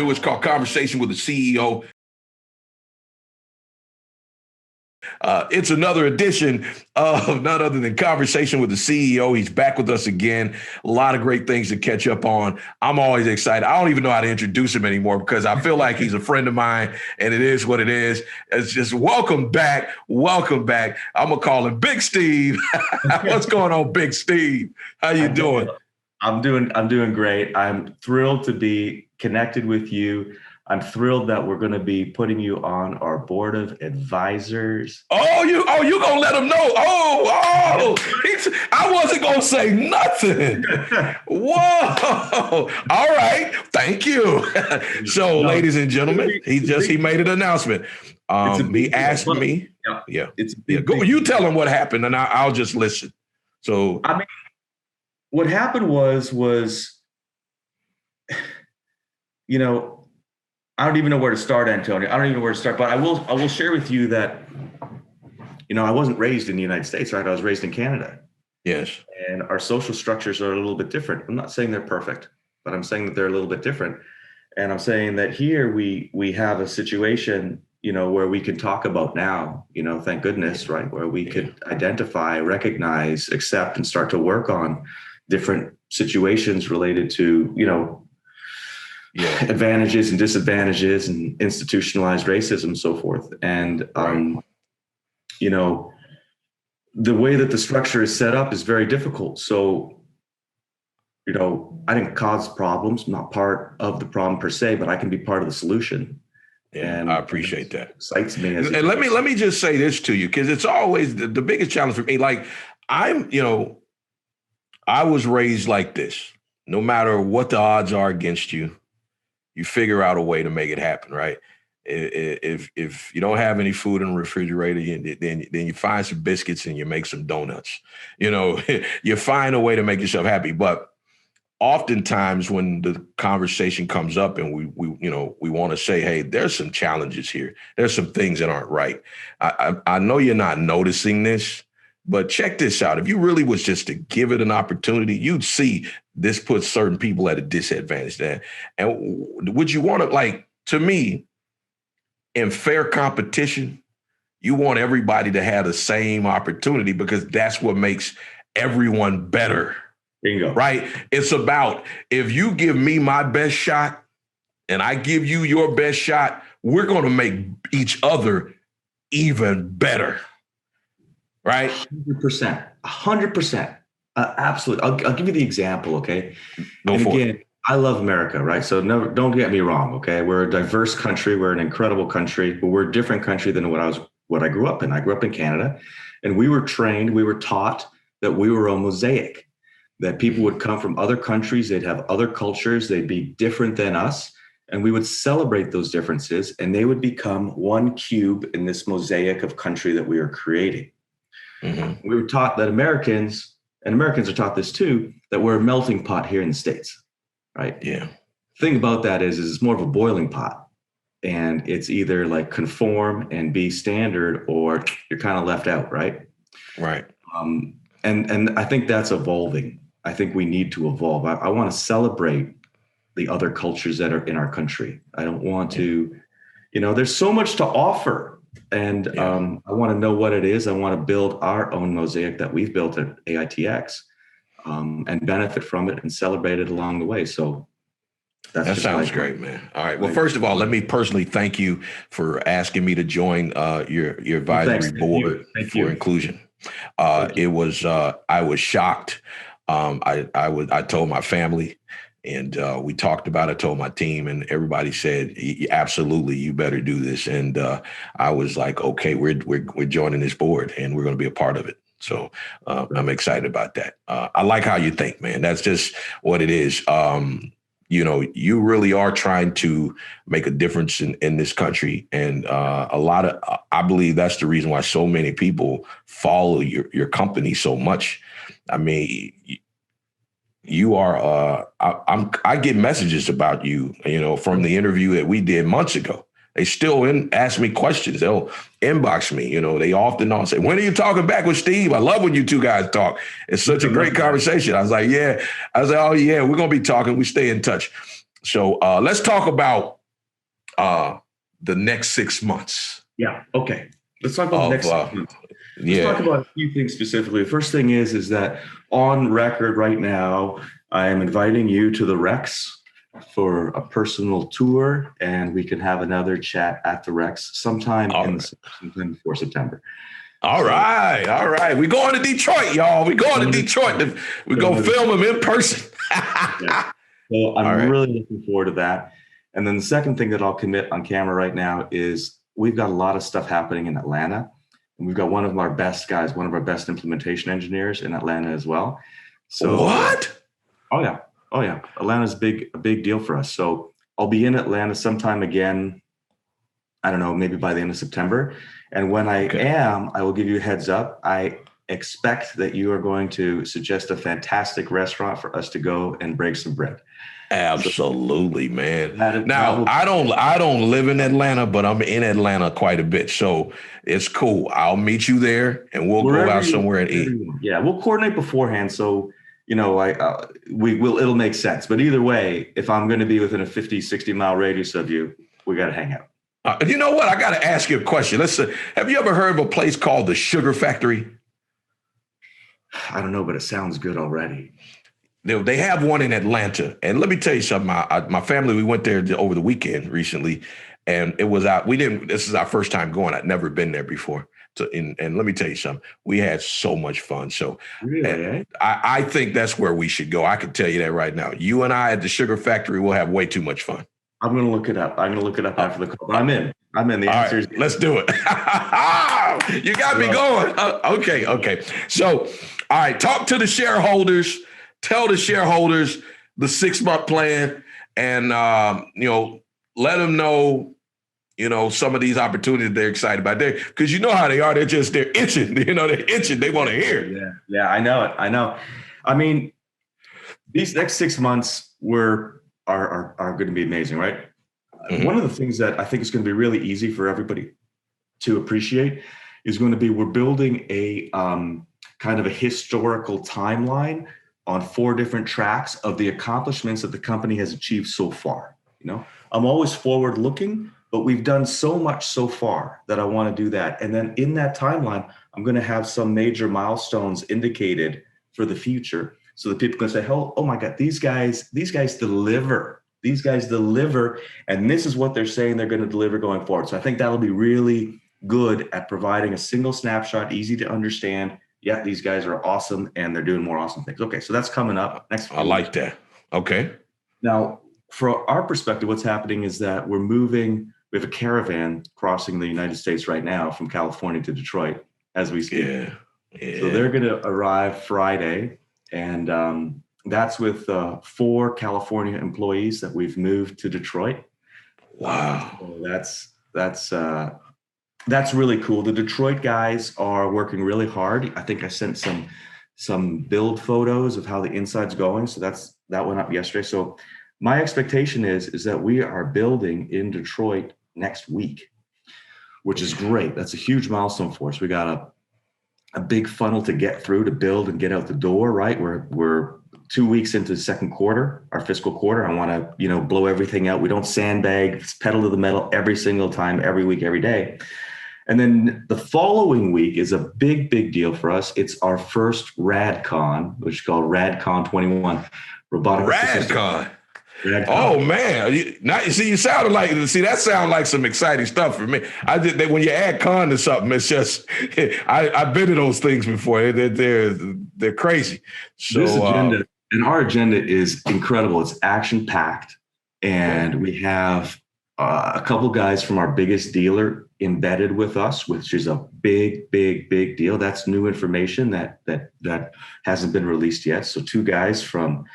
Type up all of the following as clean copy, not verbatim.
do. It's called Conversation with the CEO. It's another edition of none other than Conversation with the CEO. He's back with us again. A lot of great things to catch up on. I'm always excited. I don't even know how to introduce him anymore because I feel like he's a friend of mine, and it is what it is. It's just welcome back. Welcome back. I'm going to call him Big Steve. What's going on, Big Steve? How you doing? I'm doing great. I'm thrilled to be connected with you. I'm thrilled that we're going to be putting you on our board of advisors. You gonna let him know? I wasn't gonna say nothing. Whoa! All right, thank you. So, ladies and gentlemen, he made an announcement. He asked me. Yeah. Go. You tell him what happened, and I'll just listen. So, I mean, what happened was, you know. I don't even know where to start, Antonio. I don't even know where to start, but I will share with you that, I wasn't raised in the United States, right? I was raised in Canada. Yes. And our social structures are a little bit different. I'm not saying they're perfect, but I'm saying that they're a little bit different. And I'm saying that here we have a situation, where we can talk about now, thank goodness, right? Where we could identify, recognize, accept, and start to work on different situations related to, advantages and disadvantages and institutionalized racism and so forth. And, the way that the structure is set up is very difficult. So, I didn't cause problems. I'm not part of the problem per se, but I can be part of the solution. Yeah, and I appreciate that. Excites me. And let me just say this to you, because it's always the biggest challenge for me. Like I was raised like this. No matter what the odds are against you, you figure out a way to make it happen, right? If you don't have any food in the refrigerator, then you find some biscuits and you make some donuts. You find a way to make yourself happy. But oftentimes when the conversation comes up and we want to say, hey, there's some challenges here. There's some things that aren't right. I know you're not noticing this, but check this out. If you really was just to give it an opportunity, you'd see this puts certain people at a disadvantage there. And would you want to, to me, in fair competition, you want everybody to have the same opportunity because that's what makes everyone better. Bingo. Right? It's about, if you give me my best shot and I give you your best shot, we're going to make each other even better. Right? 100%. Absolutely. I'll give you the example, okay? Go for it. I love America, right? So don't get me wrong, okay? We're a diverse country. We're an incredible country, but we're a different country than what I grew up in. I grew up in Canada, and we were taught that we were a mosaic, that people would come from other countries, they'd have other cultures, they'd be different than us, and we would celebrate those differences, and they would become one cube in this mosaic of country that we are creating. Mm-hmm. We were taught that Americans are taught this too, that we're a melting pot here in the States, right? Yeah. Thing about that is it's more of a boiling pot, and it's either like conform and be standard, or you're kind of left out, right? Right. And I think that's evolving. I think we need to evolve. I want to celebrate the other cultures that are in our country. I don't want to, there's so much to offer. And I want to know what it is. I want to build our own mosaic that we've built at AITX and benefit from it and celebrate it along the way. So that sounds great, man. All right. Well, first of all, let me personally thank you for asking me to join your advisory board for inclusion. It was I was shocked. I told my family. And we talked about it, I told my team, and everybody said, absolutely, you better do this. And I was like, okay, we're joining this board and we're going to be a part of it. So I'm excited about that. I like how you think, man. That's just what it is. You really are trying to make a difference in this country. And I believe that's the reason why so many people follow your company so much. I mean, you are, I get messages about you, from the interview that we did months ago. They still ask me questions. They'll inbox me. They often say, when are you talking back with Steve? I love when you two guys talk. It's such a great conversation. I was like, yeah. I was like, oh, yeah, we're going to be talking. We stay in touch. So let's talk about the next 6 months. Yeah. Okay. Let's talk about the next 6 months. Let's talk about a few things specifically. The first thing is that on record right now, I am inviting you to the Rex for a personal tour, and we can have another chat at the Rex sometime sometime before September. All right. We're going to Detroit, y'all. We're going to Detroit. We're going to film them in person. Yeah. So I'm really looking forward to that. And then the second thing that I'll commit on camera right now is we've got a lot of stuff happening in Atlanta. And we've got one of our best guys, one of our best implementation engineers in Atlanta as well. So what? Oh yeah. Atlanta's a big deal for us. So I'll be in Atlanta sometime again. I don't know, maybe by the end of September. And when I am, I will give you a heads up. I expect that you are going to suggest a fantastic restaurant for us to go and break some bread. Absolutely, man. Now, I don't live in Atlanta, but I'm in Atlanta quite a bit. So it's cool. I'll meet you there and we'll go out somewhere and eat. Yeah, we'll coordinate beforehand. So, it'll make sense. But either way, if I'm going to be within a 50, 60 mile radius of you, we got to hang out. You know what? I got to ask you a question. Listen, have you ever heard of a place called the Sugar Factory? I don't know, but it sounds good already. They have one in Atlanta. And let me tell you something. My family, we went there over the weekend recently, and it was this is our first time going. I'd never been there before. And let me tell you something. We had so much fun. So really, I think that's where we should go. I can tell you that right now. You and I at the Sugar Factory will have way too much fun. I'm going to look it up. After the call. I'm in. The answer is let's do it. You got me going. Okay. So, all right, talk to the shareholders. Tell the shareholders the 6-month plan, and let them know, some of these opportunities they're excited about there, because you know how they are. They're itching. They're itching. They want to hear. Yeah. I know it. I mean, these next 6 months are going to be amazing, right? Mm-hmm. One of the things that I think is going to be really easy for everybody to appreciate is going to be we're building a kind of a historical timeline on 4 different tracks of the accomplishments that the company has achieved so far. I'm always forward looking, but we've done so much so far that I want to do that. And then in that timeline, I'm going to have some major milestones indicated for the future, so that people can say, oh my God, these guys deliver. These guys deliver, and this is what they're saying they're going to deliver going forward. So I think that'll be really good at providing a single snapshot, easy to understand. Yeah, these guys are awesome, and they're doing more awesome things. Okay, so that's coming up next. I like that. Okay. Now, for our perspective, what's happening is that we're moving. We have a caravan crossing the United States right now from California to Detroit as we speak. Yeah. So they're going to arrive Friday, and that's with 4 California employees that we've moved to Detroit. Wow. So that's really cool. The Detroit guys are working really hard. I think I sent some build photos of how the inside's going. So that went up yesterday. So my expectation is that we are building in Detroit next week, which is great. That's a huge milestone for us. We got a big funnel to get through to build and get out the door, right? We're 2 weeks into the second quarter, our fiscal quarter. I want to, blow everything out. We don't sandbag, it's pedal to the metal every single time, every week, every day. And then the following week is a big, big deal for us. It's our first Radcon, which is called Radcon 21. Radcon. Oh man! You sounded like. That sounds like some exciting stuff for me. When you add con to something, it's just. I've been to those things before. They're crazy. So this agenda and our agenda is incredible. It's action packed, and we have a couple guys from our biggest dealer embedded with us, which is a big, big, big deal. That's new information that hasn't been released yet. So 2 guys from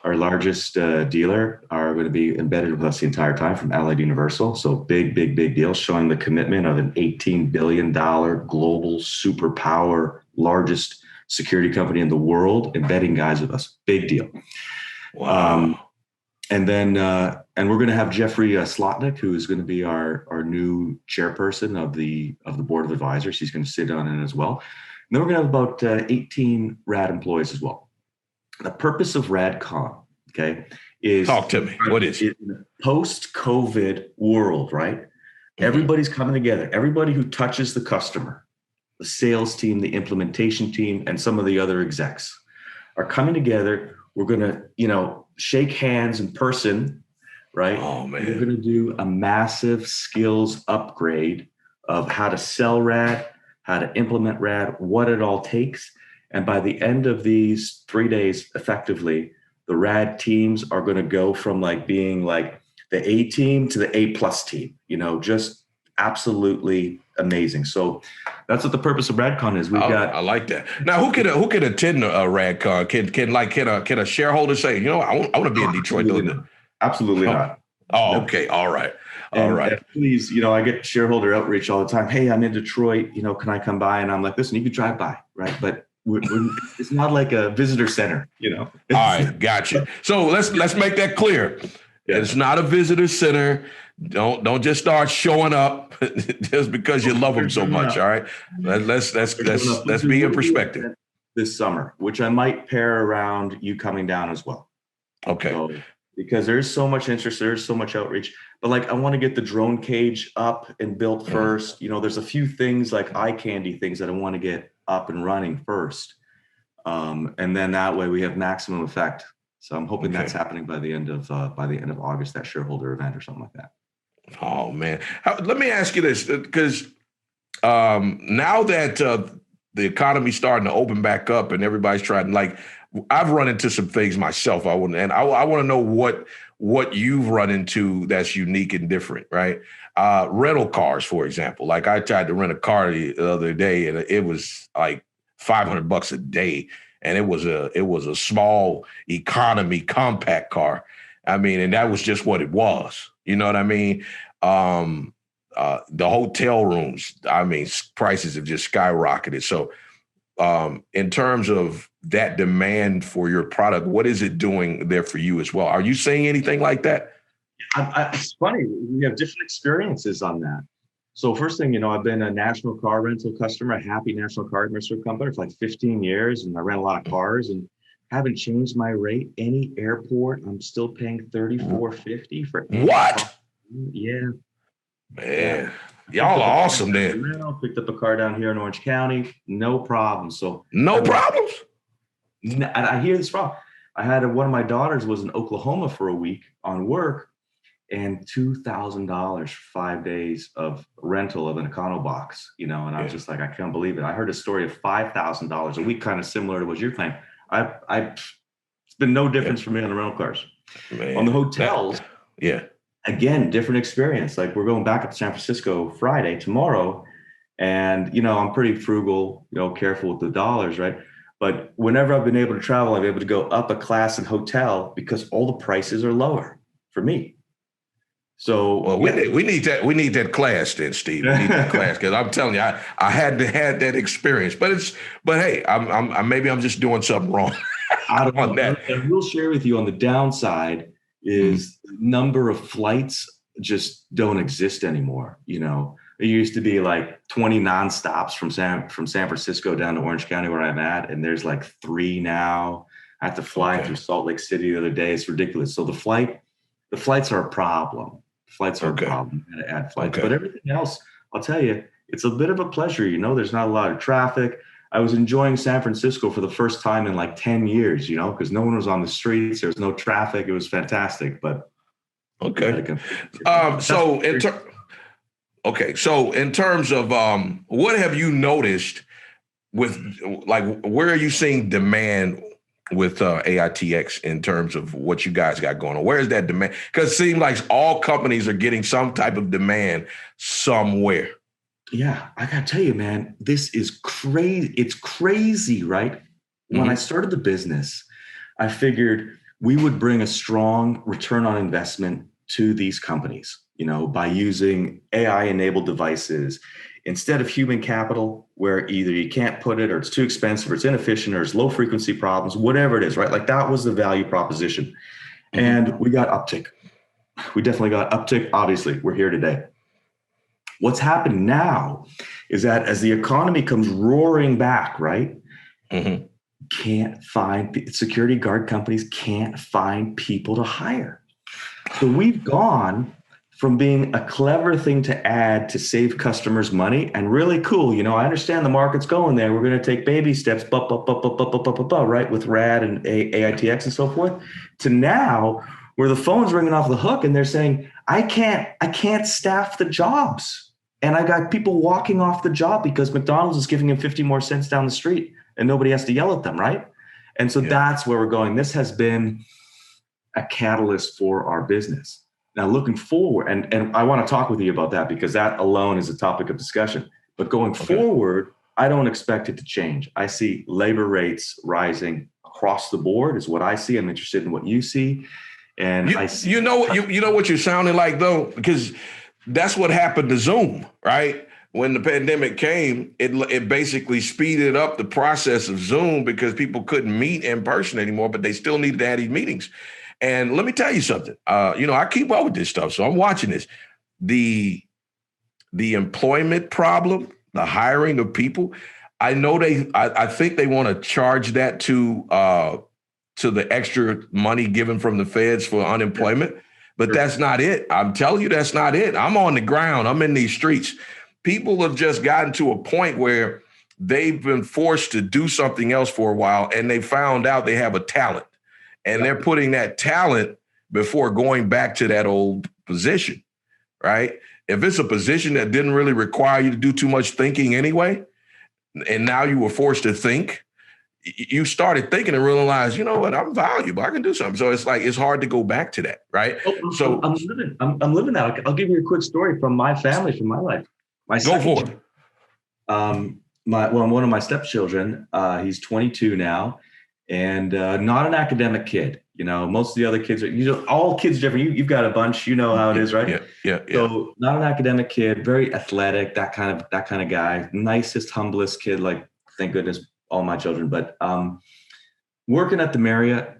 our largest dealer are going to be embedded with us the entire time from Allied Universal. So big, big, big deal, showing the commitment of an $18 billion global superpower, largest security company in the world, embedding guys with us. Big deal. Wow. And then, and we're going to have Jeffrey Slotnick, who is going to be our new chairperson of the board of advisors. He's going to sit on it as well. And then we're going to have about 18 RAD employees as well. The purpose of Radcon, okay, is talk to me. What is in a post-COVID world, right? Mm-hmm. Everybody's coming together. Everybody who touches the customer, the sales team, the implementation team, and some of the other execs are coming together. We're going to, shake hands in person, right? Oh, man. We're going to do a massive skills upgrade of how to sell RAD, how to implement RAD, what it all takes. And by the end of these 3 days, effectively, the RAD teams are going to go from being like the A team to the A+ team, just absolutely amazing. So that's what the purpose of Radcon is. I like that. Now, who can attend a Radcon? Can a shareholder say, I want to be in Detroit doing that? Absolutely not. Oh, okay. All right. And please, I get shareholder outreach all the time. Hey, I'm in Detroit. Can I come by? And I'm like, listen, you can drive by, right? But it's not like a visitor center, All right, gotcha. So let's make that clear. Yeah. It's not a visitor center. Don't just start showing up just because you love them so much. All right, let's be in perspective. This summer, which I might pair around you coming down as well. Okay. So, because there's so much interest, there's so much outreach. But I want to get the drone cage up and built first. There's a few things like eye candy things that I want to get up and running first, and then that way we have maximum effect. So I'm hoping that's happening by the end of August, that shareholder event or something like that. Oh man, let me ask you this, because now that the economy's starting to open back up and everybody's trying, I've run into some things myself. I want to know what you've run into that's unique and different, right? Rental cars, for example. I tried to rent a car the other day, and it was like $500 a day, and it was a small economy compact car. I mean, and that was just what it was. You know what I mean? The hotel rooms, prices have just skyrocketed. So, in terms of that demand for your product, what is it doing there for you as well? Are you seeing anything like that? It's funny. We have different experiences on that. So first thing, I've been a national car rental customer, a happy national car rental company for 15 years. And I rent a lot of cars and haven't changed my rate. Any airport, I'm still paying $34.50 for what? Car. Yeah. Man, y'all are awesome then. Picked up a car down here in Orange County. No problem. So no problems? And I hear this from. I had one of my daughters was in Oklahoma for a week on work, and $2,000 5 days of rental of an Econo box, and I was just like, I can't believe it. I heard a story of $5,000 a week, kind of similar to what you're saying. It's been no difference for me on the rental cars. Man. On the hotels, again, different experience. We're going back up to San Francisco Friday, tomorrow, and I'm pretty frugal, careful with the dollars, right? But whenever I've been able to travel, I'm able to go up a class in hotel because all the prices are lower for me. So we need that class then, Steve. We need that class, because I'm telling you, I had that experience. But hey, maybe I'm just doing something wrong. I will share with you on the downside is the number of flights just don't exist anymore. It used to be 20 nonstops from San Francisco down to Orange County where I'm at, and there's 3 now. I have to fly through Salt Lake City the other day. It's ridiculous. So the flights are a problem. Flights are a problem. You got to add flights, but everything else, I'll tell you, it's a bit of a pleasure. There's not a lot of traffic. I was enjoying San Francisco for the first time in 10 years. Because no one was on the streets. There was no traffic. It was fantastic. But so in terms of what have you noticed with where are you seeing demand with AITX in terms of what you guys got going on? Where is that demand? Because it seems like all companies are getting some type of demand somewhere. Yeah, I got to tell you, man, this is crazy. It's crazy, right? When I started the business, I figured we would bring a strong return on investment to these companies, by using AI-enabled devices instead of human capital, where either you can't put it or it's too expensive or it's inefficient or it's low frequency problems, whatever it is, right? That was the value proposition. And we got uptick. We definitely got uptick. Obviously, we're here today. What's happened now is that as the economy comes roaring back, right? security guard companies can't find people to hire. So we've gone from being a clever thing to add to save customers money and really cool. I understand the market's going there. We're going to take baby steps, right, with RAD and AITX and so forth, to now where the phone's ringing off the hook and they're saying, I can't staff the jobs. And I got people walking off the job because McDonald's is giving them 50 more cents down the street and nobody has to yell at them, right? And so that's where we're going. This has been a catalyst for our business. Now, looking forward, and I want to talk with you about that because that alone is a topic of discussion. But going forward, I don't expect it to change. I see labor rates rising across the board is what I see. I'm interested in what you see. And I see. You know what you're sounding like, though, because that's what happened to Zoom, right? When the pandemic came, it basically speeded up the process of Zoom because people couldn't meet in person anymore, but they still needed to have these meetings. And let me tell you something. I keep up with this stuff, so I'm watching this. The employment problem, the hiring of people. I know I think they want to charge that to the extra money given from the feds for unemployment, but that's not it. I'm telling you, that's not it. I'm on the ground. I'm in these streets. People have just gotten to a point where they've been forced to do something else for a while, and they found out they have a talent. And they're putting that talent before going back to that old position, right? If it's a position that didn't really require you to do too much thinking anyway, and now you were forced to think, you started thinking and realized, you know what, I'm valuable. I can do something. So it's like, it's hard to go back to that, right? So I'm living that. I'll give you a quick story from my family, from my life. Go for it. One of my stepchildren, he's 22 now. And not an academic kid. Most of the other kids are, all kids are different. You've got a bunch, you know how it is, right? Yeah. So not an academic kid, very athletic, that kind of guy, nicest, humblest kid, like, thank goodness, all my children. But working at the Marriott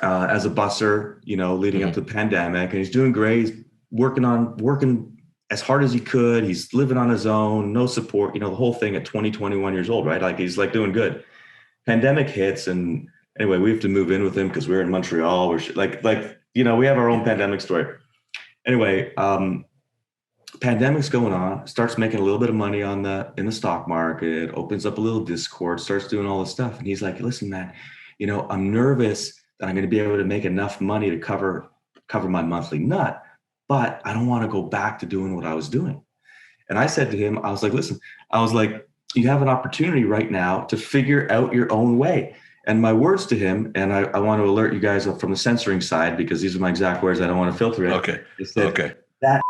as a busser, leading up to the pandemic, and he's doing great. He's working as hard as he could. He's living on his own, no support, the whole thing at 20, 21 years old, right? Like, he's like doing good. Pandemic hits, and anyway, we have to move in with him because we're in Montreal. We're we have our own pandemic story. Anyway, pandemic's going on, starts making a little bit of money in the stock market, opens up a little Discord, starts doing all this stuff. And he's like, listen, man, I'm nervous that I'm going to be able to make enough money to cover my monthly nut, but I don't want to go back to doing what I was doing. And I said to him, I was like, you have an opportunity right now to figure out your own way. And my words to him, and I want to alert you guys from the censoring side, because these are my exact words. I don't want to filter it. Okay. That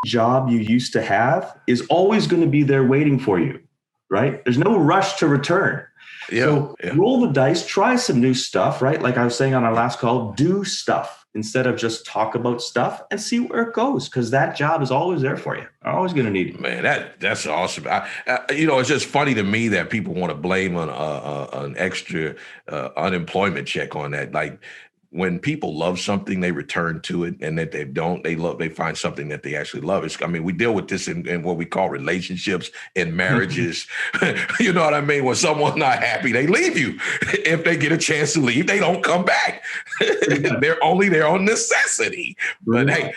job you used to have is always going to be there waiting for you, right? There's no rush to return. So roll the dice, try some new stuff, right? Like I was saying on our last call, do stuff instead of just talk about stuff, and see where it goes, because that job is always there for you. I'm always going to need it. Man, that's awesome. It's just funny to me that people want to blame an extra unemployment check on that. Like, when people love something, they return to it, and that they find something that they actually love. We deal with this in what we call relationships, in marriages. You know what I mean? When someone's not happy, they leave you. If they get a chance to leave, they don't come back. They're only there on necessity. But hey,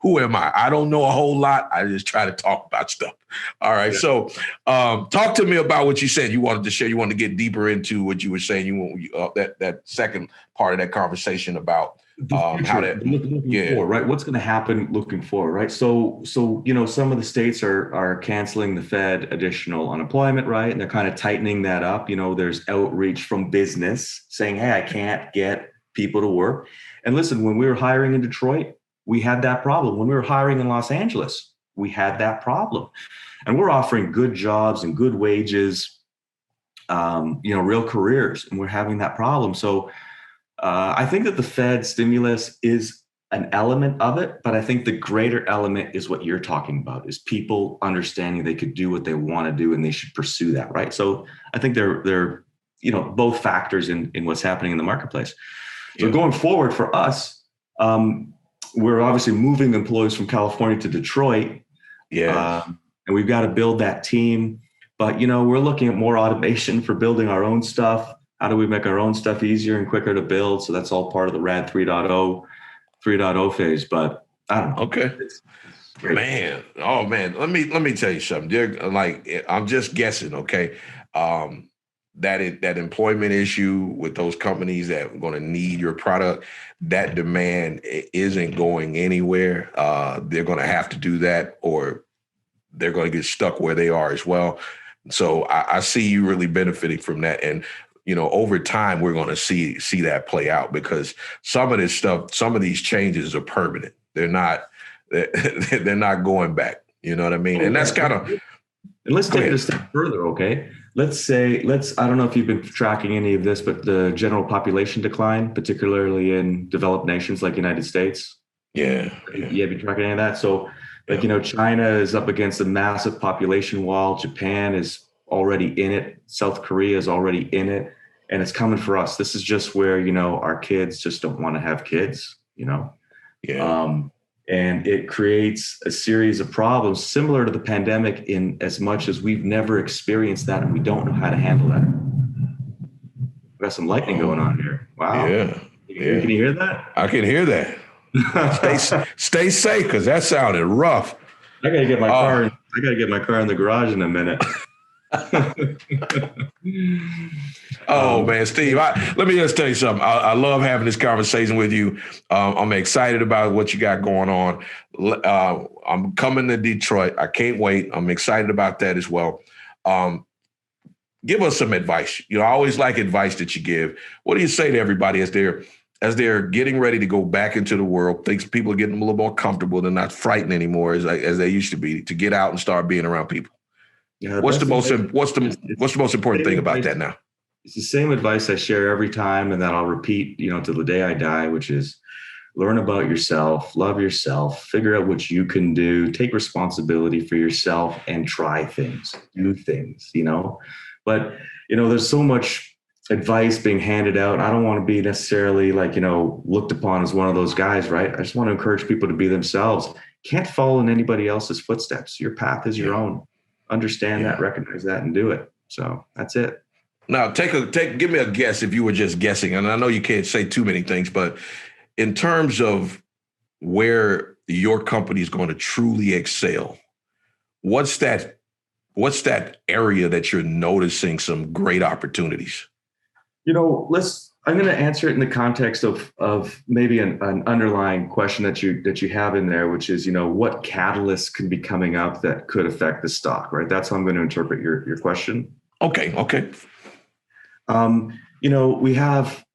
who am I? I don't know a whole lot. I just try to talk about stuff. All right. Yeah. So talk to me about what you said you wanted to share. You wanted to get deeper into what you were saying. That second part of that conversation about how that looking forward, right? What's going to happen looking forward, right? So some of the states are canceling the Fed additional unemployment, right? And they're kind of tightening that up. There's outreach from business saying, hey, I can't get people to work. And listen, when we were hiring in Detroit, we had that problem. When we were hiring in Los Angeles, we had that problem. And we're offering good jobs and good wages, real careers, and we're having that problem. So I think that the Fed stimulus is an element of it, but I think the greater element is what you're talking about, is people understanding they could do what they want to do and they should pursue that, right? So I think they're both factors in what's happening in the marketplace. So going forward for us, we're obviously moving employees from California to Detroit. And we've got to build that team. But, we're looking at more automation for building our own stuff. How do we make our own stuff easier and quicker to build? So that's all part of the Rad 3.0 phase. But I don't know. Okay. It's man. Oh man. Let me tell you something. Like, I'm just guessing. Okay. That employment issue with those companies that are going to need your product, that demand isn't going anywhere. They're going to have to do that, or they're going to get stuck where they are as well. So I see you really benefiting from that. And, over time, we're going to see that play out, because some of this stuff, some of these changes are permanent. They're not going back. You know what I mean? And that's kind of. And let's take it a step further, okay? I don't know if you've been tracking any of this, but the general population decline, particularly in developed nations like United States. Yeah. You have been tracking any of that? So, China is up against a massive population wall. Japan is already in it. South Korea is already in it. And it's coming for us. This is just where, our kids just don't want to have kids, Yeah. And it creates a series of problems similar to the pandemic, in as much as we've never experienced that and we don't know how to handle that. We've got some lightning going on here. Wow. Yeah. Can you hear that? I can hear that. Stay safe, because that sounded rough. I gotta get my car. I gotta get my car in the garage in a minute. Man, Steve, let me just tell you something. I love having this conversation with you. I'm excited about what you got going on. I'm coming to Detroit. I can't wait. I'm excited about that as well. Give us some advice. I always like advice that you give. What do you say to everybody as they're getting ready to go back into the world? People are getting a little more comfortable. They're not frightened anymore as they used to be, to get out and start being around people. Yeah, what's the most important thing about that now? It's the same advice I share every time, and that I'll repeat, till the day I die, which is learn about yourself, love yourself, figure out what you can do, take responsibility for yourself, and try things, do things, But, there's so much advice being handed out. I don't want to be necessarily looked upon as one of those guys, right? I just want to encourage people to be themselves. Can't follow in anybody else's footsteps. Your path is your own. Understand that, recognize that, and do it. So that's it. Now, give me a guess, if you were just guessing, and I know you can't say too many things, but in terms of where your company is going to truly excel, what's that area that you're noticing some great opportunities? I'm going to answer it in the context of maybe an underlying question that you have in there, which is, what catalysts can be coming up that could affect the stock, right? That's how I'm going to interpret your question. Okay. We have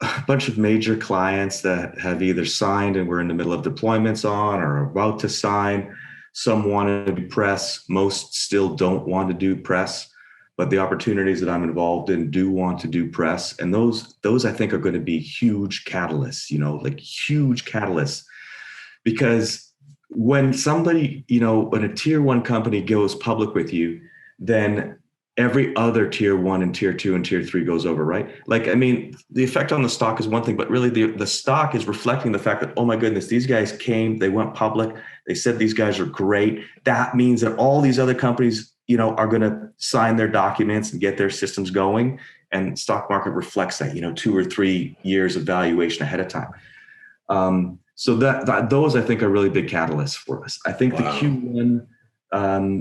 a bunch of major clients that have either signed and we're in the middle of deployments on, or about to sign. Some want to do press. Most still don't want to do press. But the opportunities that I'm involved in do want to do press. And those I think are going to be huge catalysts, huge catalysts. Because when somebody, when a tier one company goes public with you, then every other tier one and tier two and tier three goes over, right? The effect on the stock is one thing, but really the stock is reflecting the fact that, oh my goodness, these guys came, they went public. They said these guys are great. That means that all these other companies, are going to sign their documents and get their systems going. And stock market reflects that, 2 or 3 years of valuation ahead of time. So that those I think are really big catalysts for us. I think the Q1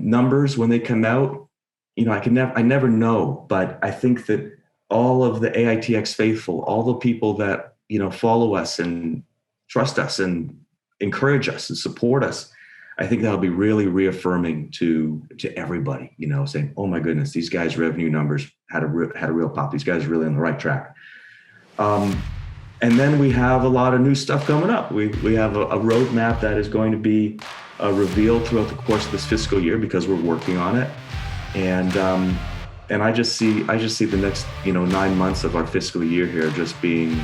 numbers, when they come out, I never know, but I think that all of the AITX faithful, all the people that, follow us and trust us and encourage us and support us, I think that'll be really reaffirming to everybody, saying, oh my goodness, these guys' revenue numbers had a real pop. These guys are really on the right track. And then we have a lot of new stuff coming up. We have a roadmap that is going to be revealed throughout the course of this fiscal year, because we're working on it. And I just see the next 9 months of our fiscal year here just being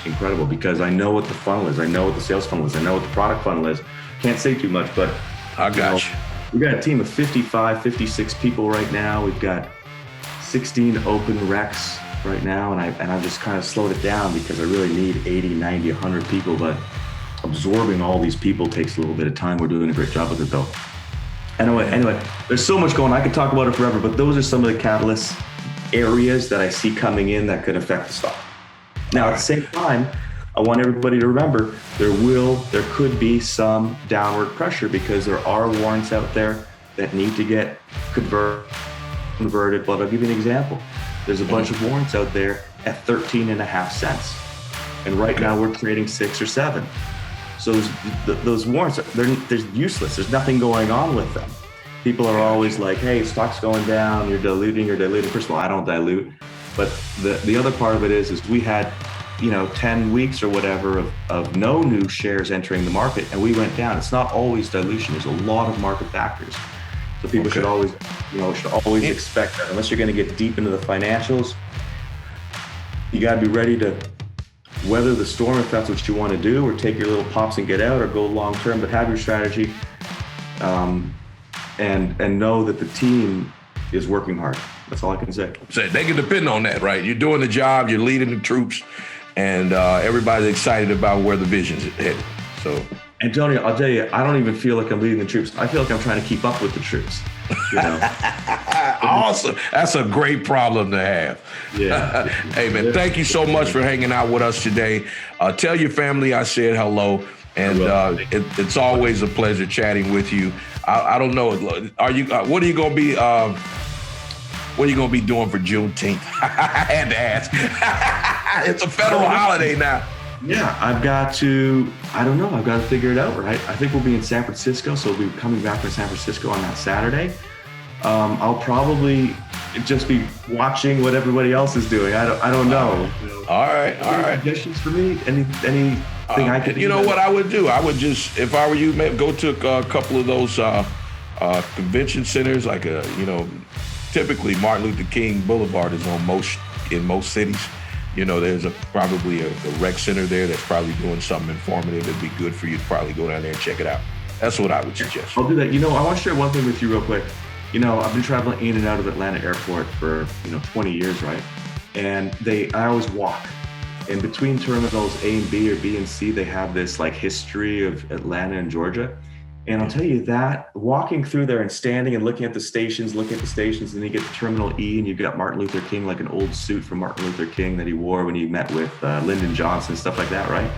incredible, because I know what the funnel is. I know what the sales funnel is. I know what the product funnel is. Can't say too much, but I got you. We've got a team of 55, 56 people right now. We've got 16 open recs right now, and I've just kind of slowed it down because I really need 80, 90, 100 people, but absorbing all these people takes a little bit of time. We're doing a great job with it though. Anyway, there's so much going on. I could talk about it forever, but those are some of the catalysts. areas that I see coming in that could affect the stock. Now, at the same time, I want everybody to remember there could be some downward pressure because there are warrants out there that need to get converted. But I'll give you an example. There's a bunch of warrants out there at 13.5 cents. And right now we're trading 6 or 7. So those warrants, they're useless. There's nothing going on with them. People are always like, hey, stock's going down, you're diluting. First of all, I don't dilute. But the other part of it is we had 10 weeks or whatever of no new shares entering the market, and we went down. It's not always dilution. There's a lot of market factors. So people should always expect that. Unless you're going to get deep into the financials, you got to be ready to weather the storm if that's what you want to do, or take your little pops and get out, or go long term, but have your strategy, and know that the team is working hard. That's all I can say. So they can depend on that, right? You're doing the job, you're leading the troops, and everybody's excited about where the vision's headed. So, Antonio, I'll tell you, I don't even feel like I'm leading the troops. I feel like I'm trying to keep up with the troops. Awesome. That's a great problem to have. Yeah. Hey, man, thank you so much for hanging out with us today. Tell your family I said hello, and it's always a pleasure chatting with you. I don't know. What are you going to be? What are you going to be doing for Juneteenth? I had to ask. It's a federal holiday now. Yeah, I've got to figure it out, right? I think we'll be in San Francisco, so we'll be coming back from San Francisco on that Saturday. I'll probably just be watching what everybody else is doing. I don't know. All right. Suggestions for me? Anything I could do? You know what I would do? I would just, if I were you, go to a couple of those convention centers, like typically Martin Luther King Boulevard is in most cities. There's probably a rec center there that's probably doing something informative. It'd be good for you to probably go down there and check it out. That's what I would suggest. I'll do that. I want to share one thing with you real quick. I've been traveling in and out of Atlanta Airport for 20 years, right? And I always walk. In between terminals A and B or B and C, they have this like history of Atlanta and Georgia. And I'll tell you that walking through there and standing and looking at the stations, and then you get to Terminal E and you've got Martin Luther King, like an old suit from Martin Luther King that he wore when he met with Lyndon Johnson, stuff like that, right?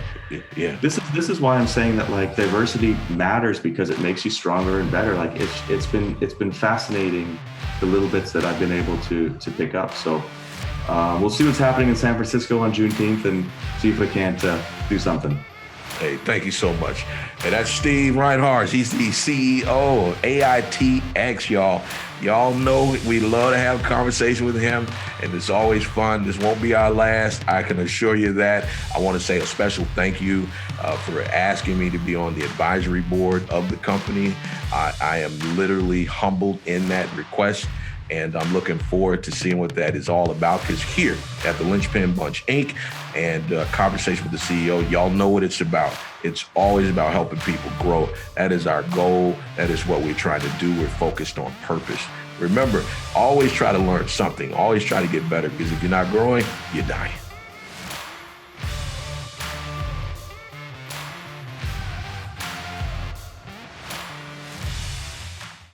Yeah. This is why I'm saying that like diversity matters, because it makes you stronger and better. Like it's been fascinating, the little bits that I've been able to pick up. So we'll see what's happening in San Francisco on Juneteenth and see if we can't do something. Hey, thank you so much. And that's Steve Reinharz. He's the CEO of AITX, y'all. Y'all know we love to have a conversation with him, and it's always fun. This won't be our last. I can assure you that. I want to say a special thank you for asking me to be on the advisory board of the company. I am literally humbled in that request. And I'm looking forward to seeing what that is all about, because here at the Lynchpin Bunch Inc. and Conversation with the CEO, y'all know what it's about. It's always about helping people grow. That is our goal. That is what we're trying to do. We're focused on purpose. Remember, always try to learn something. Always try to get better, because if you're not growing, you're dying.